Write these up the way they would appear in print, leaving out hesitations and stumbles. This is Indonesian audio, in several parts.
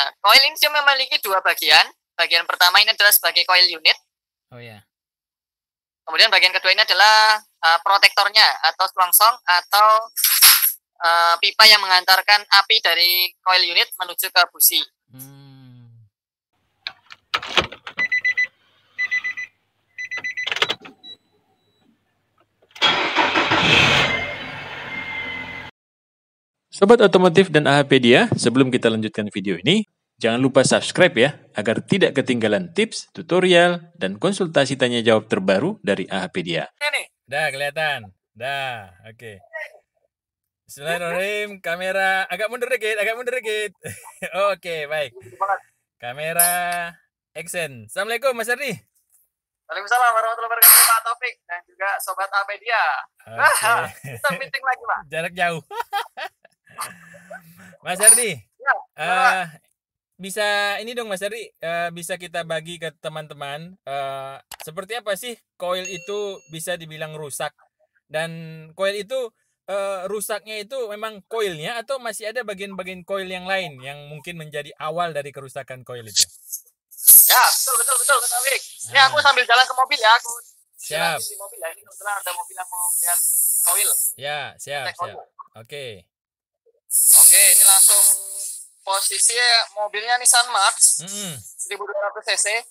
Nah, koil ini dia memiliki dua bagian. Bagian pertama ini adalah sebagai koil unit. Oh ya. Kemudian bagian kedua ini adalah protektornya atau selongsong atau pipa yang mengantarkan api dari koil unit menuju ke busi. Sobat Otomotif dan AHpedia, sebelum kita lanjutkan video ini, jangan lupa subscribe ya, agar tidak ketinggalan tips, tutorial, dan konsultasi tanya jawab terbaru dari AHpedia. Dah kelihatan. Dah, oke. Bismillahirrahmanirrahim. Kamera agak mundur dikit. Oke, baik. Kamera action. Assalamualaikum Mas Ardi. Waalaikumsalam warahmatullahi wabarakatuh Pak Taufik dan juga Sobat AHpedia. Oke. Kita meeting lagi Pak. Jarak jauh. Mas Ardi, bisa ini dong Mas Ardi, bisa kita bagi ke teman-teman seperti apa sih koil itu bisa dibilang rusak, dan koil itu rusaknya itu memang koilnya atau masih ada bagian-bagian koil yang lain yang mungkin menjadi awal dari kerusakan koil itu? Ya, betul Taufik. Ini aku sambil jalan ke mobil ya, aku siap di mobil ya. Ini kebetulan ada mobil yang mau lihat koil. Ya, siap. Oke. Oke, ini langsung posisi mobilnya Nissan March 1200 cc.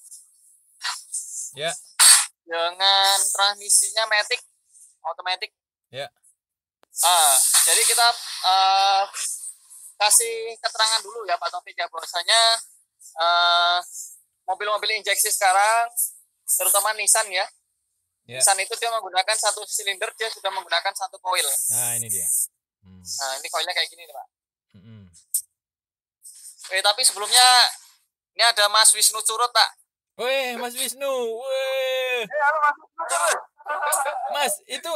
Ya. Dengan transmisinya matic, otomatis. Ya. Jadi kita kasih keterangan dulu ya Pak Taufik ya, bahwasanya mobil-mobil injeksi sekarang, terutama Nissan ya. Nissan itu dia menggunakan satu silinder, dia sudah menggunakan satu koil. Nah, ini dia. Nah, ini koilnya kayak gini nih Pak. Tapi sebelumnya ini ada Mas Wisnu Curut Pak. Weh, Mas Wisnu. Weh. Halo Mas Wisnu Curut. Mas, itu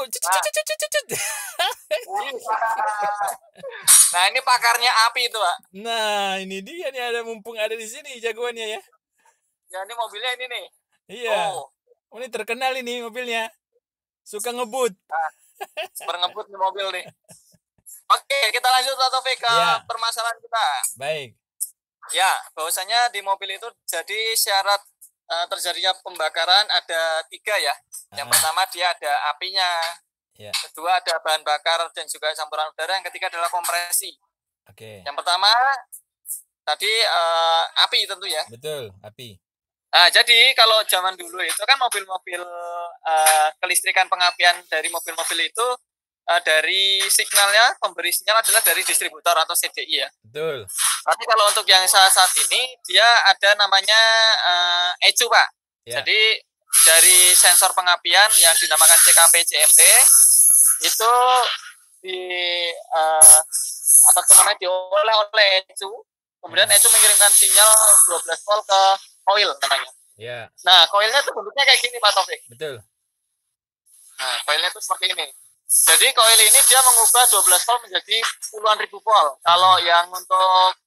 Nah, ini pakarnya api itu Pak. Nah, ini dia nih, ada mumpung ada di sini jagoannya ya. Ya, ini mobilnya ini nih. Iya. Oh, ini terkenal ini mobilnya. Suka ngebut. Super ngebut nih mobil nih. Oke, kita lanjut Pak Taufik ke permasalahan kita. Baik. Ya, bahwasanya di mobil itu jadi syarat terjadinya pembakaran ada 3 ya. Yang pertama dia ada apinya. Kedua ada bahan bakar dan juga campuran udara. Yang ketiga adalah kompresi. Oke. Yang pertama tadi api tentu ya. Betul, api. Nah, jadi kalau zaman dulu itu kan mobil-mobil kelistrikan pengapian dari mobil-mobil itu dari signalnya, pemberi sinyal adalah dari distributor atau CDI ya. Betul. Tapi kalau untuk yang saat ini dia ada namanya ECU Pak. Ya. Jadi dari sensor pengapian yang dinamakan CKP CMP itu diolah oleh ECU. Kemudian ECU mengirimkan sinyal 12 volt ke koil namanya. Ya. Nah, koilnya itu bentuknya kayak gini Pak Taufik. Betul. Nah, koilnya itu seperti ini. Jadi koil ini dia mengubah 12 volt menjadi puluhan ribu volt. Kalau yang untuk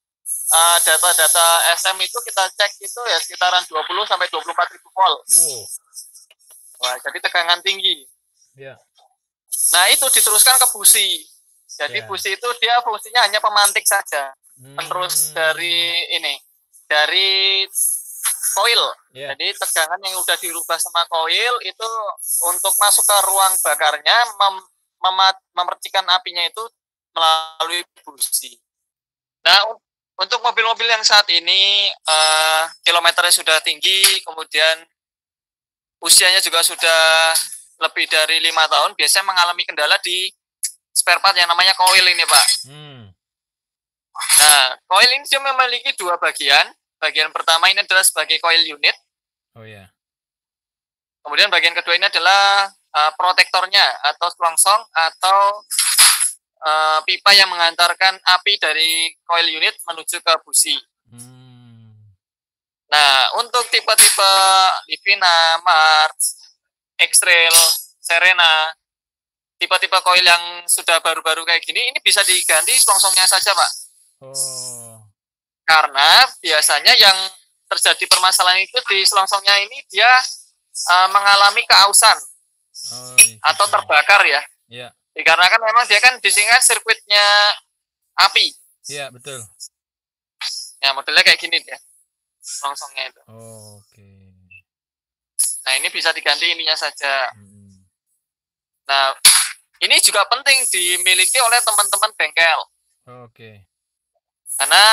data-data SM itu kita cek itu ya sekitaran 20 sampai 24 ribu volt. Wah, jadi tegangan tinggi. Ya. Nah, itu diteruskan ke busi. Jadi busi itu dia fungsinya hanya pemantik saja. Penerus dari koil. Jadi tegangan yang udah dirubah sama koil itu untuk masuk ke ruang bakarnya memercikan apinya itu melalui busi. Nah, untuk mobil-mobil yang saat ini kilometernya sudah tinggi, kemudian usianya juga sudah lebih dari 5 tahun, biasanya mengalami kendala di spare part yang namanya koil ini Pak. Nah, koil ini dia memiliki dua bagian. Bagian pertama ini adalah sebagai koil unit. Oh ya. Kemudian bagian kedua ini adalah protektornya atau selongsong atau pipa yang mengantarkan api dari koil unit menuju ke busi. Nah, untuk tipe-tipe Livina, Mars, X-Trail, Serena, tipe-tipe koil yang sudah baru-baru kayak gini, ini bisa diganti selongsongnya saja Pak. Karena biasanya yang terjadi permasalahan itu di selongsongnya ini dia mengalami keausan atau terbakar ya. Dikarenakan memang dia kan di sini kan sirkuitnya api. Iya, betul. Nah, modelnya kayak gini dia. Selongsongnya itu. Oke. Nah, ini bisa diganti ininya saja. Hmm. Nah, ini juga penting dimiliki oleh teman-teman bengkel. Oke. Karena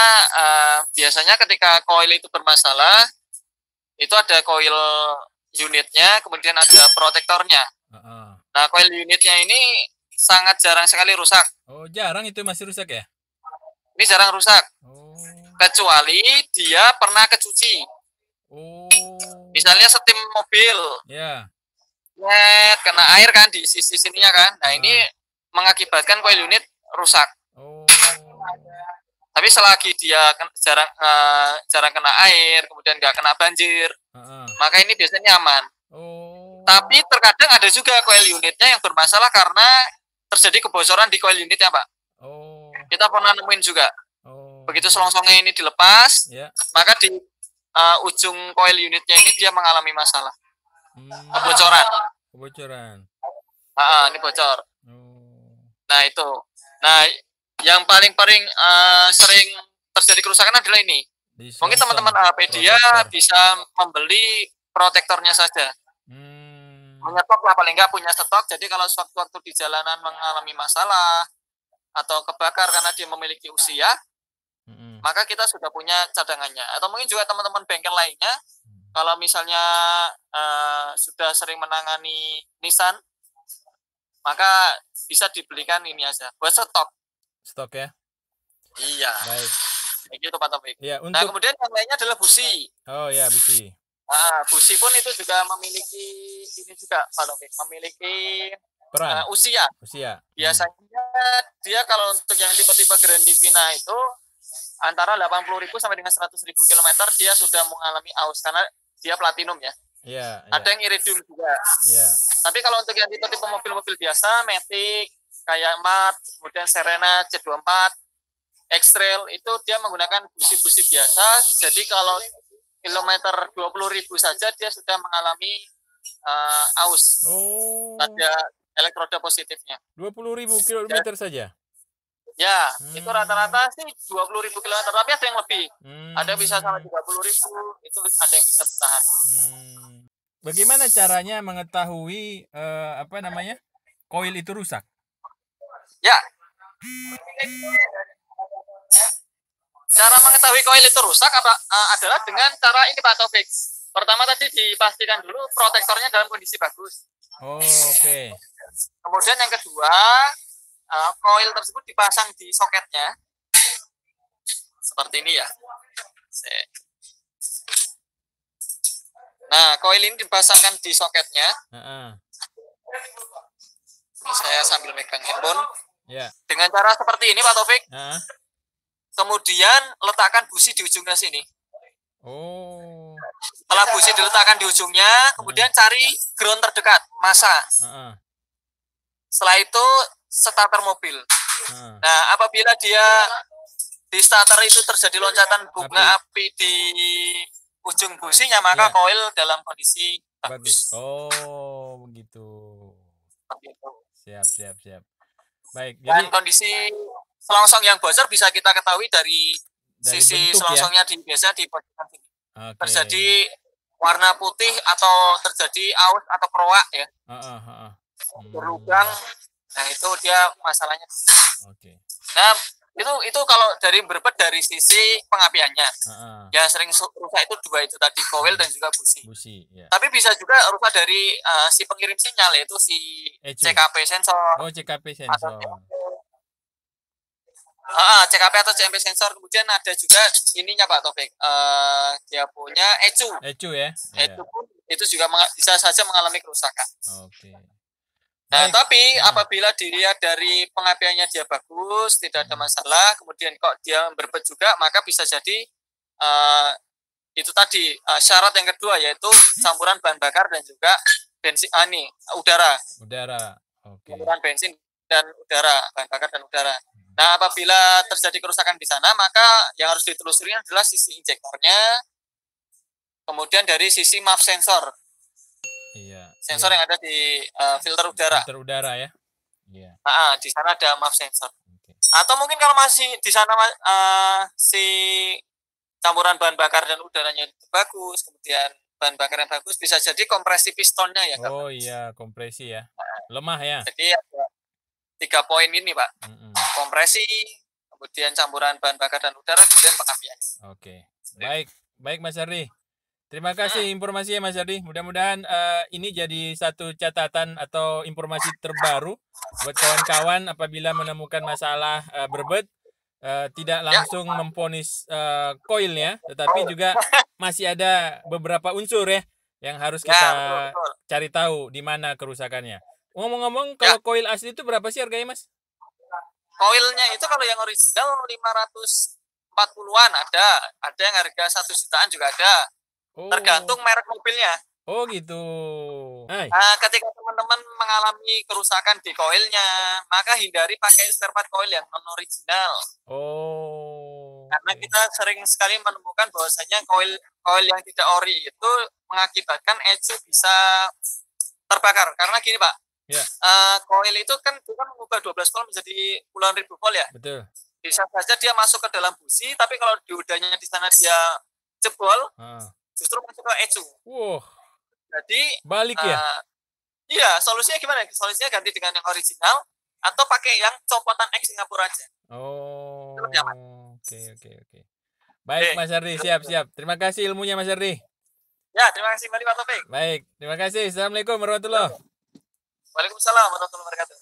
biasanya ketika koil itu bermasalah, itu ada koil unitnya, kemudian ada protektornya. Nah, koil unitnya ini sangat jarang sekali rusak. Oh, jarang itu masih rusak ya? Ini jarang rusak. Oh. Kecuali dia pernah kecuci. Oh. Misalnya setim mobil. Ya. Net, kena air kan di sisi sininya kan. Nah, ini mengakibatkan coil unit rusak. Oh. Tapi selagi dia jarang kena air, kemudian nggak kena banjir, maka ini biasanya aman. Oh. Tapi terkadang ada juga coil unitnya yang bermasalah karena terjadi kebocoran di coil unitnya, Pak. Oh. Kita pernah nemuin juga. Oh. Begitu selongsongnya ini dilepas, maka di ujung coil unitnya ini dia mengalami masalah. Kebocoran. Ini bocor. Oh. Nah, itu. Nah, yang paling sering terjadi kerusakan adalah ini. Mungkin teman-teman Apedia bisa membeli protektornya saja. Menyetok lah, paling nggak punya stok. Jadi kalau sewaktu-waktu di jalanan mengalami masalah atau kebakar karena dia memiliki usia, maka kita sudah punya cadangannya. Atau mungkin juga teman-teman bengkel lainnya, kalau misalnya sudah sering menangani Nissan, maka bisa dibelikan ini aja buat stok. Stok ya? Iya. Baik. Kayak gitu Pak Taufik. Ya, nah, kemudian yang lainnya adalah busi. Oh ya, busi. Nah, busi pun itu juga memiliki ini juga Pak Taufik, memiliki peran usia. Biasanya dia kalau untuk yang tipe-tipe Grand Divina itu antara 80.000 sampai dengan 100.000 kilometer dia sudah mengalami aus karena dia platinum ya. Iya. Ada yang iridium juga. Iya. Tapi kalau untuk yang tipe-tipe mobil-mobil biasa, Matic, kayak Mart, kemudian Serena C24, X-Trail itu dia menggunakan busi-busi biasa. Jadi kalau kilometer 20.000 saja dia sudah mengalami aus. Oh. Ada elektroda positifnya. 20.000 kilometer saja? Ya, itu rata-rata sih 20.000 kilometer, tapi ada yang lebih. Ada bisa sampai 30.000, itu ada yang bisa bertahan. Bagaimana caranya mengetahui koil itu rusak? Ya. Cara mengetahui koil itu rusak adalah dengan cara ini Pak Taufik. Pertama tadi dipastikan dulu protektornya dalam kondisi bagus. Oh, oke. Kemudian yang kedua, koil tersebut dipasang di soketnya seperti ini ya. Nah, koil ini dipasangkan di soketnya. Ini saya sambil megang handphone. Dengan cara seperti ini Pak Taufik. Kemudian letakkan busi di ujungnya sini. Oh. Setelah busi diletakkan di ujungnya, kemudian cari ground terdekat, masa. Setelah itu starter mobil. Nah, apabila dia di starter itu terjadi loncatan bunga api di ujung businya, maka koil dalam kondisi bagus. Oh, begitu. Siap. Baik. Dan kondisi selongsong yang bocor bisa kita ketahui dari sisi selongsongnya biasa di posisi sini. Terjadi warna putih atau terjadi aus atau keroak ya. Berlubang. Nah, itu dia masalahnya. Oke. Nah, itu kalau dari sisi pengapiannya. Ya sering rusak itu dua itu tadi, koil dan juga busi. Tapi bisa juga rusak dari si pengirim sinyal, yaitu si CKP sensor. Oh, CKP sensor. CKP atau CMP sensor. Kemudian ada juga ininya Pak Taufik. Dia punya ECU. ECU ya. ECU pun itu juga bisa saja mengalami kerusakan. Oke. Nah, tapi apabila dilihat dari pengapiannya dia bagus, tidak ada masalah, kemudian kok dia berbet juga, maka bisa jadi itu tadi syarat yang kedua yaitu campuran bahan bakar dan juga bensin udara. Udara. Oke. Campuran bensin dan udara, bahan bakar dan udara. Nah, apabila terjadi kerusakan di sana, maka yang harus ditelusuri adalah sisi injektornya, kemudian dari sisi MAF sensor. Iya. Sensor yang ada di filter udara. Filter udara ya. Iya. Di sana ada MAF sensor. Okay. Atau mungkin kalau masih di sana si campuran bahan bakar dan udaranya itu bagus, kemudian bahan bakar yang bagus, bisa jadi kompresi pistonnya ya. Oh iya, kompresi ya. Lemah ya. Jadi ada 3 poin ini Pak. Kompresi, kemudian campuran bahan bakar dan udara, kemudian pengapian. Oke. Baik Mas Ardi. Terima kasih informasinya Mas Ardi. Mudah-mudahan ini jadi satu catatan atau informasi terbaru buat kawan-kawan apabila menemukan masalah berbet, tidak langsung memvonis koilnya, tetapi juga masih ada beberapa unsur ya yang harus kita cari tahu di mana kerusakannya. Ngomong-ngomong, kalau koil asli itu berapa sih harganya Mas? Koilnya itu kalau yang original 540-an ada yang harga 1 jutaan juga ada. Tergantung merek mobilnya. Oh gitu. Ketika teman-teman mengalami kerusakan di koilnya, maka hindari pakai spare part koil yang non original. Karena kita sering sekali menemukan bahwasanya koil yang tidak ori itu mengakibatkan ECU bisa terbakar. Karena gini Pak, koil itu kan bukan mengubah 12 volt menjadi puluhan ribu volt ya. Betul. Bisa saja dia masuk ke dalam busi, tapi kalau diodanya di sana dia jebol, justru masuk ke ECU. Jadi balik ya? Iya, solusinya gimana? Solusinya ganti dengan yang original atau pakai yang copotan X Singapura aja. Oke. Baik Mas Ardi, siap. Terima kasih ilmunya Mas Ardi. Ya, terima kasih kembali Pak Taufik. Baik, terima kasih. Assalamualaikum warahmatullahi wabarakatuh. Waalaikumsalam warahmatullahi wabarakatuh.